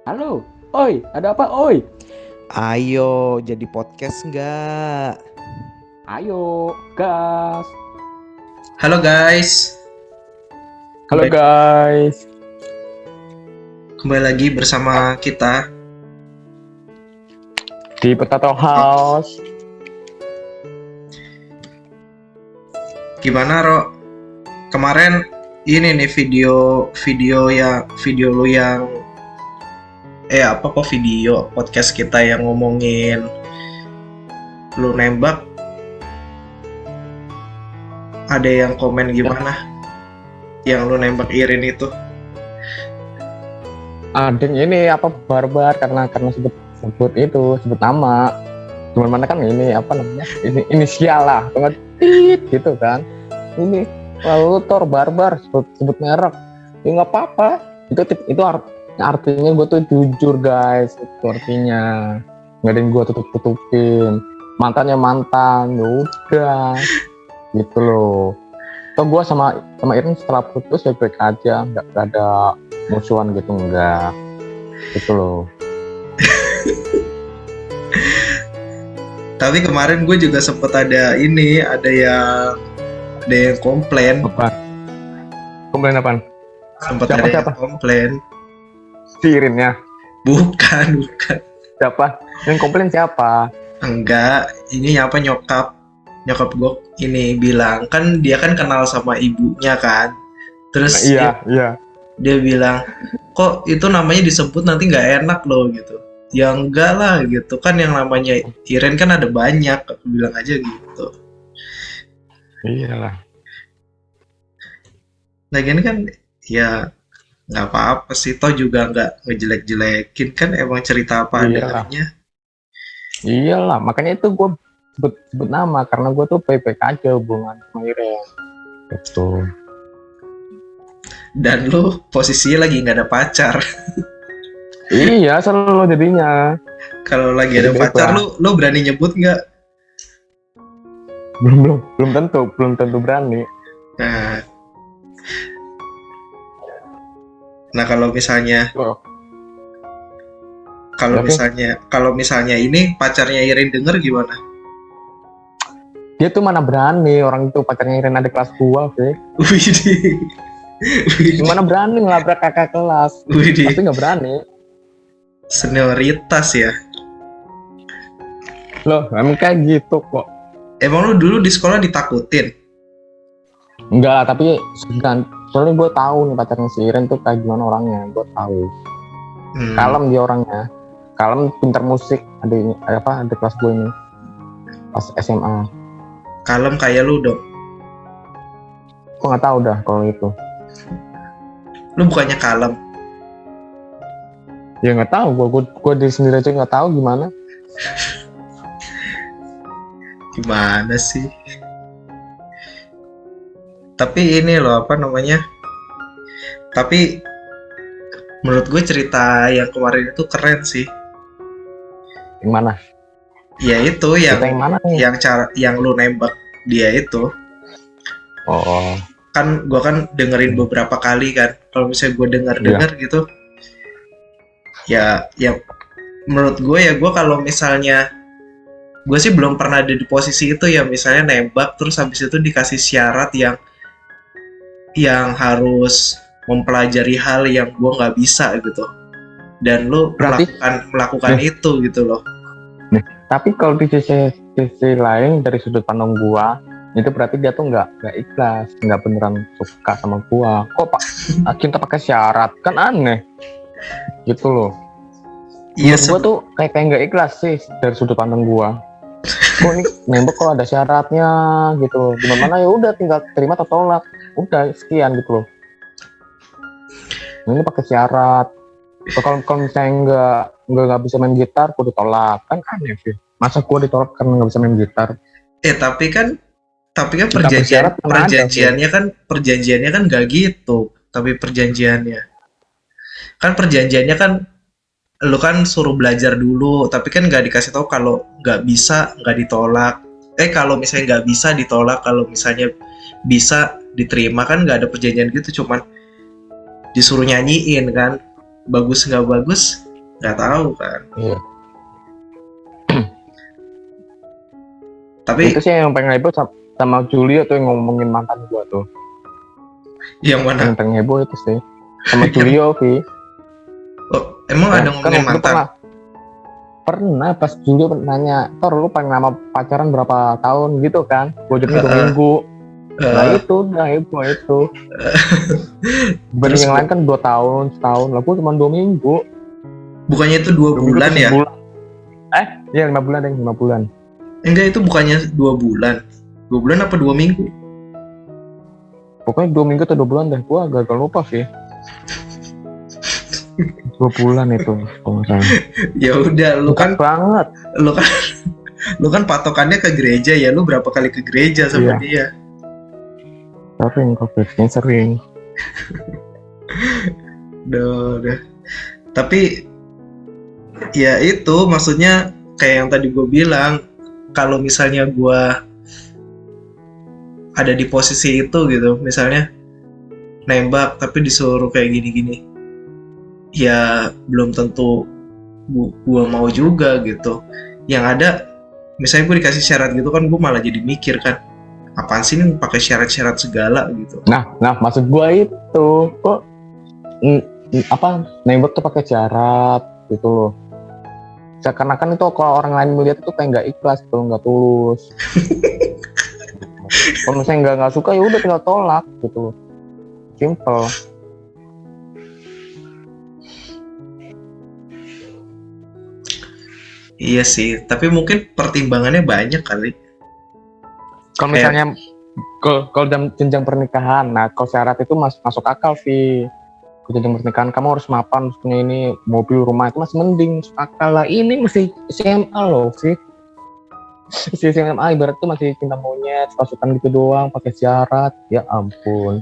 Halo, oi, ada apa, oi? Ayo jadi podcast nggak? Ayo, gas. Halo guys, Halo kembali, guys. kembali lagi bersama kita. Di Potato House. Gimana Ro? Kemarin ini nih video lu yang video podcast kita yang ngomongin lu nembak. Ada yang komen gimana? Yang lu nembak Irin itu? Ading ini apa barbar karena sebut nama. Cuman mana kan ini apa namanya? Ini inisial lah, banget gitu kan. Ini lalu Thor barbar sebut merek. Ya nggak apa-apa. Itu artinya gue tuh jujur guys. Itu artinya nggak ada yang gue tutupin. Mantannya mantan, ya udah gitu loh. Toh gue sama Irin setelah putus baik-baik aja, nggak ada musuhan gitu, enggak gitu loh. Tapi kemarin gue juga sempet ada yang komplain. Apa? Komplain apaan? Sempet Siapa? ada yang komplain. Si Irin ya? Bukan. Siapa? Yang komplain siapa? Enggak, ini apa nyokap gue ini bilang, kan dia kan kenal sama ibunya kan. Terus Iya. dia bilang, kok itu namanya disebut nanti nggak enak loh gitu. Ya enggak lah gitu, kan yang namanya Iren kan ada banyak, aku bilang aja gitu. Iyalah. Lagian kan ya nggak apa-apa sih, toh juga nggak ngejelek-jelekin, kan emang cerita apa adanya. Iyalah, makanya itu gue sebut nama karena gue tuh baik-baik aja hubungan sama Iren. Betul. Dan lu posisinya lagi nggak ada pacar. Iya, selalu jadinya. Kalau lagi ada pacar, lu berani nyebut nggak? Belum tentu berani. Nah kalau misalnya kalau misalnya ini pacarnya Irin denger gimana? Dia tuh mana berani, orang itu pacarnya Iren ada kelas 2, Fe. Widih. Gimana berani ngelabrak kakak kelas? Widih. Pasti nggak berani. Senioritas ya. Loh, emang kayak gitu kok. Emang lu dulu di sekolah ditakutin? Enggak, tapi soalnya gue tahu nih pacarnya si Iren tuh kayak gimana orangnya, gue tahu. Kalem dia orangnya, kalem, pintar musik, ada kelas gue ini pas SMA. Kalem kayak lu dong. Gue nggak tahu dah kalau itu. Lu bukannya kalem? Ya nggak tahu, gue diri sendiri aja nggak tahu gimana. Gimana sih? Tapi ini loh apa namanya? Tapi menurut gue cerita yang kemarin itu keren sih. Yang mana? Ya itu yang mana nih? yang lu nembak dia itu. Oh. Kan gue kan dengerin beberapa kali kan. Kalau misalnya gue dengar gitu, ya menurut gue ya, gue kalau misalnya gue sih belum pernah ada di posisi itu ya, misalnya nembak terus habis itu dikasih syarat yang harus mempelajari hal yang gue nggak bisa gitu, dan lu melakukan itu gitu loh. Nih, tapi kalau di sisi lain dari sudut pandang gue, itu berarti dia tuh nggak ikhlas, nggak beneran suka sama gue. Kok pak cinta pakai syarat, kan aneh gitu loh. Iya, gue tuh kayak nggak ikhlas sih dari sudut pandang gue. Kok ini nembak kok ada syaratnya gitu. Gimana ya udah tinggal terima atau tolak. Udah sekian gitu loh. Ini pakai syarat. Kalau misalnya nggak bisa main gitar, gue ditolak, kan aneh sih. Masa gue ditolak karena nggak bisa main gitar? Tapi kan perjanjiannya kan nggak gitu. Tapi perjanjiannya kan lu kan suruh belajar dulu, tapi kan nggak dikasih tahu kalau nggak bisa nggak ditolak. Kalau misalnya nggak bisa ditolak, kalau misalnya bisa diterima, kan nggak ada perjanjian gitu, cuman disuruh nyanyiin kan, bagus nggak bagus nggak tahu kan. Iya. Tapi Itu sih yang pengen heboh sama Julio tuh yang ngomongin mantan gua tuh. yang mana? Yang pengen heboh itu sih. Sama Julio, Vi. Oh, emang ada Kan ngomongin waktu itu mantan? pernah pas Julio nanya, Tor lu paling lama pacaran berapa tahun gitu kan? Gua jawabnya 2 minggu. Nah itu udah heboh itu. Dibanding Terus yang lain kan 2 tahun, setahun. Lah gua cuma 2 minggu. bukannya itu 2 2 minggu bulan tuh ya? sebulan. Iya 5 bulan deh, 5 bulan. Enggak, itu bukannya 2 bulan. 2 bulan apa 2 minggu? Pokoknya 2 minggu atau 2 bulan deh. Gua agak lupa sih. 2 bulan itu kalau nggak salah. Ya udah, lu Dekat kan banget. lu kan lu kan patokannya ke gereja ya. Lu berapa kali ke gereja sama Iya. dia? Sering COVID-nya sering. Udah. Tapi ya itu maksudnya kayak yang tadi gue bilang, kalau misalnya gue ada di posisi itu gitu, misalnya nembak tapi disuruh kayak gini-gini, ya belum tentu gue mau juga gitu. Yang ada misalnya gue dikasih syarat gitu kan, gue malah jadi mikir kan, apaan sih nih pakai syarat-syarat segala gitu. Nah maksud gua itu kok nembak tuh pakai syarat gitu loh. Seakan-akan itu kalau orang lain melihat itu kayak nggak ikhlas tuh, nggak tulus. Kalau misalnya nggak suka ya udah tinggal tolak gitu loh. Simple. Iya sih, tapi mungkin pertimbangannya banyak kali. Kalau misalnya kalau dalam jenjang pernikahan, nah kalau syarat itu masuk akal sih. Jenjang pernikahan kamu harus mapan, harus punya ini mobil, rumah, itu masih mending, masuk akal lah. Ini masih SMA loh sih. Si SMA ibarat tuh masih cinta monyet, pasukan gitu doang, pakai syarat, ya ampun.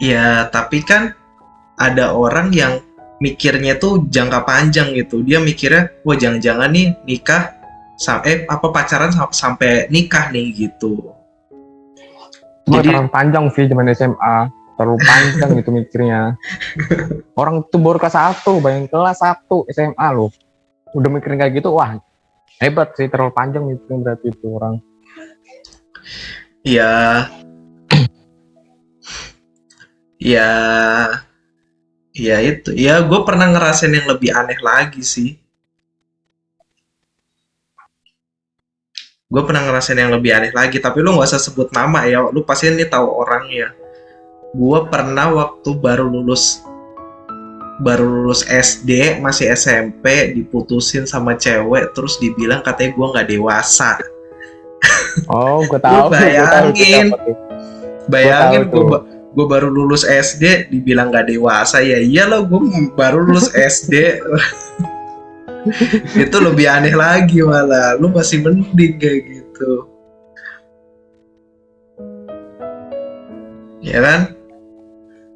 Ya, tapi kan ada orang yang mikirnya tuh jangka panjang gitu. Dia mikirnya, wah jangan-jangan nih nikah pacaran sampai nikah nih gitu. Jadi Jadi terlalu panjang sih zaman SMA, terlalu panjang gitu mikirnya. Orang tuh baru kelas 1, bayangin kelas 1 SMA loh. Udah mikirin kayak gitu, wah hebat sih, terlalu panjang mikirnya berarti itu orang. ya itu. Ya gue pernah ngerasain yang lebih aneh lagi sih. Tapi lu nggak usah sebut nama ya, lu pasti ini tahu orangnya. Gue pernah waktu baru lulus SD, masih SMP, diputusin sama cewek, terus dibilang katanya gue nggak dewasa. Oh, gue tahu. Bayangin gue baru lulus SD dibilang nggak dewasa. Ya iyalah, gue baru lulus SD. Itu lebih aneh lagi malah. Lu masih mending kayak gitu. Ya kan?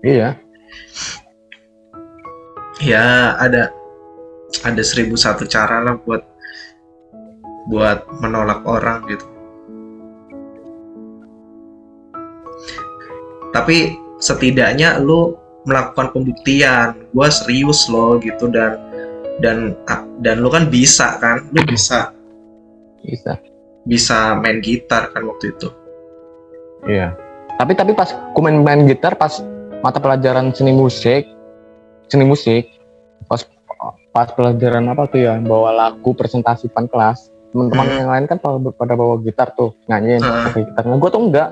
Iya. Ya ada 1001 cara lah buat menolak orang gitu. Tapi setidaknya lu melakukan pembuktian, gue serius loh gitu, dan lu kan bisa kan, lu bisa main gitar kan waktu itu. Iya. Tapi pas aku main gitar, pas mata pelajaran seni musik, pas pelajaran apa tuh ya, bawa lagu presentasi depan kelas, teman-teman yang lain kan pada bawa gitar tuh nyanyiin pakai gitar. Nah, gue tuh enggak.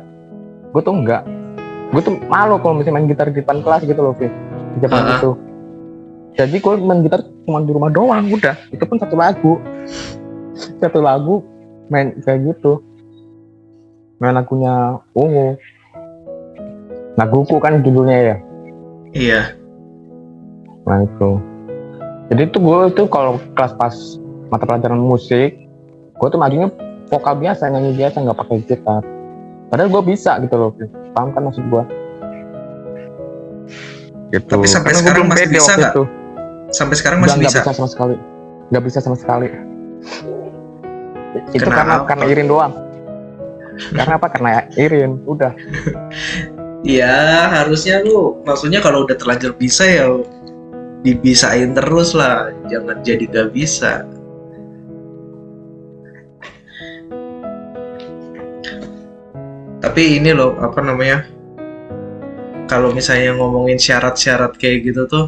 Gue tuh malu kalau misalnya main gitar di depan kelas gitu loh, Fit. Di zaman itu. Jadi gue main gitar cuma di rumah doang, udah. Itu pun satu lagu main kayak gitu. Main lagunya Ungu. Laguku kan judulnya ya. Iya. Nah itu. Jadi itu gue tuh kalau kelas pas mata pelajaran musik, gue tuh majunya vokal biasa, nyanyi biasa, nggak pakai gitar. Padahal gue bisa gitu loh, paham kan maksud gue? Gitu. Tapi sampai karena sekarang masih bisa nggak? Sampai sekarang masih bisa? Nggak bisa sama sekali. Nggak bisa sama sekali. Itu Kenapa? karena Irin doang. Karena apa? Karena Irin, udah. Ya harusnya lu, maksudnya kalau udah terlanjur bisa ya dibisain terus lah, jangan jadi gak bisa. Tapi ini loh, apa namanya, kalau misalnya ngomongin syarat-syarat kayak gitu tuh,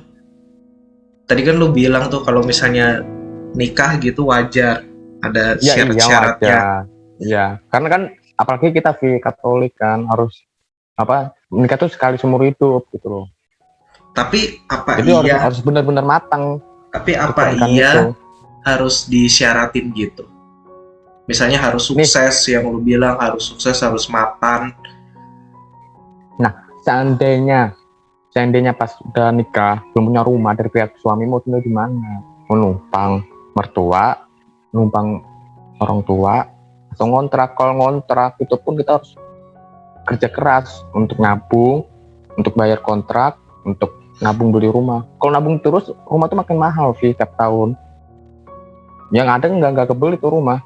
tadi kan lu bilang tuh kalau misalnya nikah gitu wajar ada Ya iya syarat-syaratnya. wajar. Iya, karena kan apalagi kita Katolik kan harus apa nikah tuh sekali seumur hidup gitu loh. Tapi apa Jadi harus iya, harus benar-benar matang tapi untuk apa pernikahan iya itu. harus disyaratin gitu? Misalnya harus Nih. sukses, yang lu bilang harus sukses, harus mapan. Seandainya pas udah nikah belum punya rumah, dari pihak suami mau tinggal di mana? Mau numpang mertua, numpang orang tua, atau ngontrak? Kalau ngontrak itu pun kita harus kerja keras untuk nabung, untuk bayar kontrak, untuk nabung beli rumah. Kalau nabung terus rumah tuh makin mahal sih tiap tahun. Yang ada nggak kebeli tuh rumah.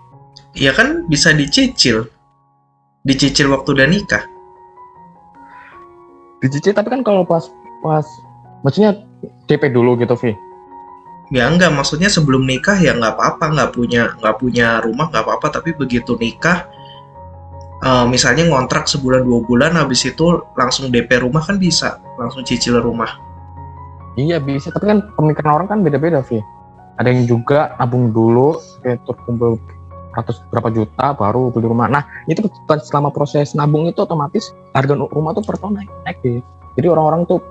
Ya kan bisa dicicil waktu udah nikah. Dicicil, tapi kan kalau pas maksudnya DP dulu gitu, Vi. Ya enggak, maksudnya sebelum nikah ya nggak apa-apa, nggak punya rumah nggak apa-apa, tapi begitu nikah, misalnya ngontrak sebulan 2 bulan, habis itu langsung DP rumah kan bisa, langsung cicil rumah. Iya bisa, tapi kan pemikiran orang kan beda-beda, Vi. Ada yang juga nabung dulu, kayak terkumpul ratus berapa juta baru beli rumah. Nah itu selama proses nabung itu otomatis harga rumah tuh per tahun naik, Vi. Jadi orang-orang tuh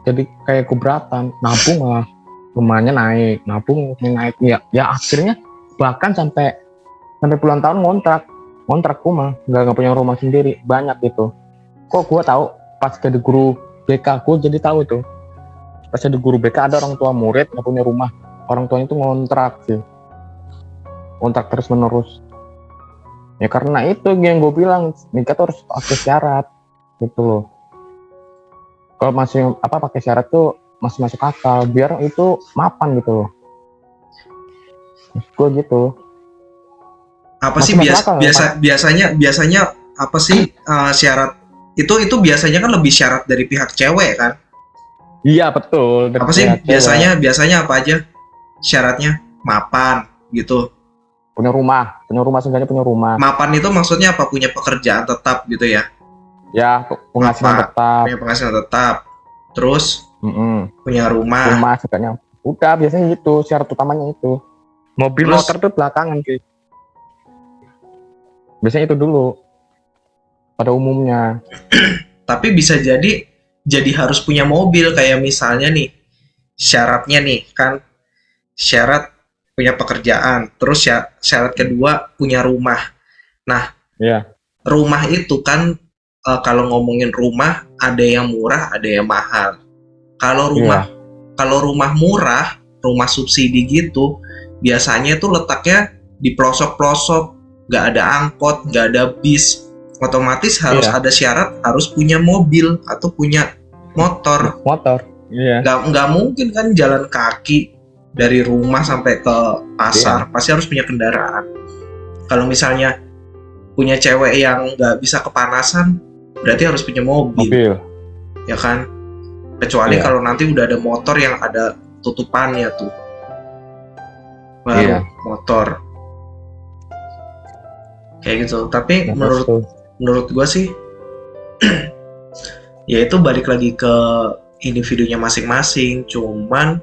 jadi kayak keberatan, nabung lah rumahnya naik, nabung naik, ya akhirnya bahkan sampai puluhan tahun ngontrak rumah, nggak punya rumah sendiri, banyak gitu. Kok gue tahu pas jadi guru BK, gue jadi tahu itu pas jadi guru BK ada orang tua murid nggak punya rumah, orang tuanya itu ngontrak sih, ngontrak terus menerus. Ya karena itu yang gue bilang nikah tuh harus pakai syarat gitu loh. Kalau masih pakai syarat tuh masih masuk akal, biar itu mapan gitu loh. Gue gitu. Apa sih Masuk akal, biasanya apa sih syarat itu biasanya kan lebih syarat dari pihak cewek kan? Iya betul. Apa sih biasanya apa aja syaratnya? Mapan gitu. Punya rumah seenggaknya punya rumah. Mapan itu maksudnya apa? Punya pekerjaan tetap gitu ya? Ya penghasilan tetap. Punya penghasilan tetap. Terus punya rumah. Rumah seenggaknya. Udah biasanya gitu, syarat utamanya itu. Mobil Terus, motor tuh belakangan sih. Biasanya itu dulu pada umumnya. Tapi bisa jadi harus punya mobil, kayak misalnya nih syaratnya nih kan, syarat punya pekerjaan, terus ya syarat kedua punya rumah. Nah, rumah itu kan kalau ngomongin rumah ada yang murah, ada yang mahal. Kalau rumah murah, rumah subsidi gitu, biasanya itu letaknya di pelosok-pelosok, nggak ada angkot, nggak ada bis, otomatis harus ada syarat harus punya mobil atau punya motor. Nggak mungkin kan jalan kaki dari rumah sampai ke pasar, pasti harus punya kendaraan. Kalau misalnya punya cewek yang nggak bisa kepanasan, berarti harus punya mobil. Ya kan? Kecuali kalau nanti udah ada motor yang ada tutupannya tuh, baru motor kayak gitu. Tapi menurut gue sih ya itu balik lagi ke individunya masing-masing. Cuman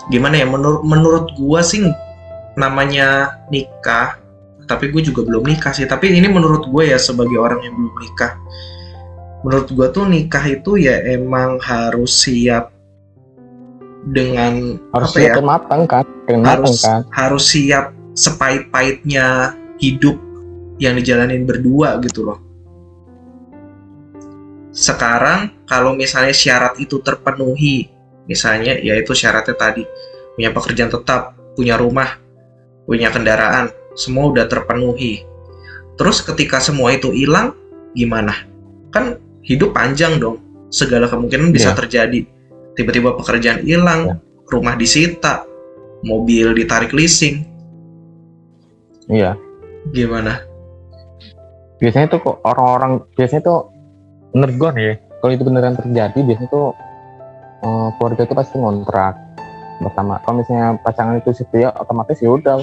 gimana ya, menurut gue sih namanya nikah, tapi gue juga belum nikah sih, tapi ini menurut gue ya sebagai orang yang belum nikah, menurut gue tuh nikah itu ya emang harus siap dengan matang kan, harus siap sepahit-pahitnya hidup yang dijalanin berdua gitu loh. Sekarang kalau misalnya syarat itu terpenuhi, misalnya yaitu syaratnya tadi punya pekerjaan tetap, punya rumah, punya kendaraan, semua udah terpenuhi. Terus ketika semua itu hilang, gimana? Kan hidup panjang dong, segala kemungkinan bisa terjadi. Tiba-tiba pekerjaan hilang, rumah disita, mobil ditarik leasing. Iya. Gimana? Biasanya tuh kok orang-orang biasanya tuh menurut gue nih, kalau itu beneran terjadi biasanya tuh keluarga itu pasti ngontrak pertama. Kalau misalnya pasangan itu setia, otomatis ya udah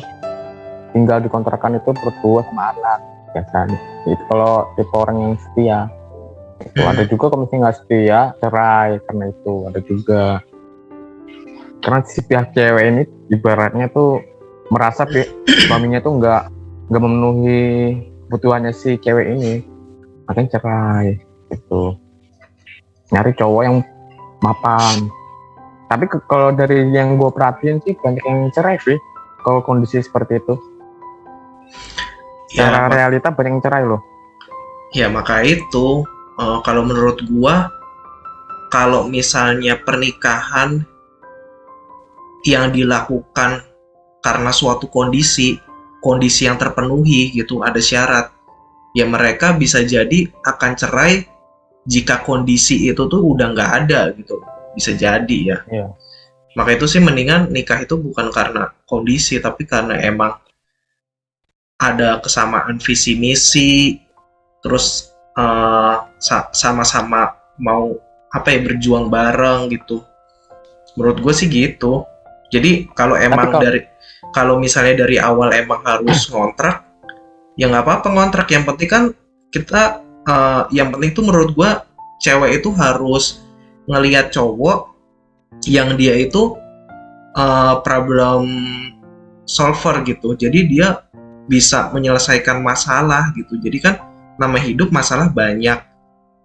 tinggal dikontrakan itu berdua sama anak biasanya. Itu kalau tipe orang yang setia. Itu ada juga kalau misalnya nggak setia, cerai karena itu ada juga. Karena si pihak cewek ini ibaratnya tuh merasa suaminya tuh nggak memenuhi kebutuhannya si cewek ini, makanya cerai gitu. Nyari cowok yang mapan. Tapi kalau dari yang gue perhatiin sih banyak yang cerai sih kalau kondisi seperti itu. Secara realita banyak yang cerai loh. Ya maka itu kalau menurut gua, kalau misalnya pernikahan yang dilakukan karena suatu kondisi yang terpenuhi gitu, ada syarat, ya mereka bisa jadi akan cerai jika kondisi itu tuh udah nggak ada gitu, bisa jadi ya. Iya. Maka itu sih mendingan nikah itu bukan karena kondisi, tapi karena emang ada kesamaan visi misi, terus sama-sama mau berjuang bareng gitu. Menurut gue sih gitu. Jadi kalau misalnya dari awal emang harus ngontrak, ya nggak apa-apa ngontrak. Yang penting kan kita, yang penting tuh menurut gue cewek itu harus ngelihat cowok yang dia itu problem solver gitu. Jadi dia bisa menyelesaikan masalah gitu. Jadi kan nama hidup masalah banyak.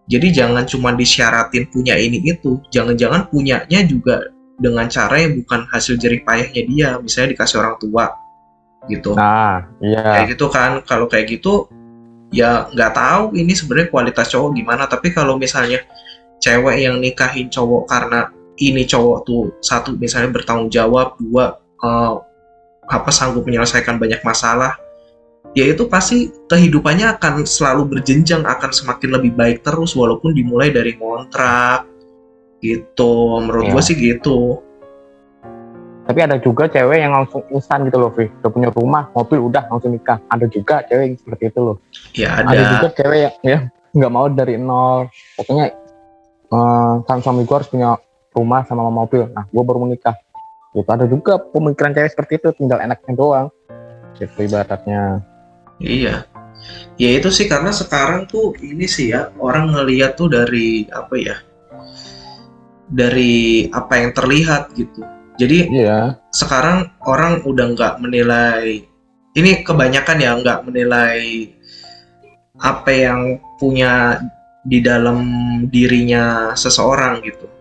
Jadi jangan cuma disyaratin punya ini itu. Jangan-jangan punyanya juga dengan cara yang bukan hasil jerih payahnya dia. Misalnya dikasih orang tua gitu. Nah, iya. Kayak gitu kan. Kalau kayak gitu ya nggak tahu ini sebenarnya kualitas cowok gimana. Tapi kalau misalnya cewek yang nikahin cowok karena ini cowok tuh satu misalnya bertanggung jawab, dua sanggup menyelesaikan banyak masalah, ya itu pasti kehidupannya akan selalu berjenjang, akan semakin lebih baik terus walaupun dimulai dari kontrak gitu. Menurut gue sih gitu. Tapi ada juga cewek yang langsung instan gitu loh, Vi. Udah punya rumah, mobil, udah langsung nikah. Ada juga cewek yang seperti itu loh. Ya ada. Ada juga cewek yang ya nggak mau dari nol. Pokoknya kan suami gue harus punya rumah sama mobil. Nah, gue baru menikah. Gitu. Ada juga pemikiran cewek seperti itu, tinggal enaknya doang. Gitu ibaratnya. Iya. Ya itu sih karena sekarang tuh ini sih ya, orang ngelihat tuh dari dari apa yang terlihat gitu. Jadi sekarang orang udah nggak menilai, ini kebanyakan ya nggak menilai apa yang punya di dalam dirinya seseorang gitu.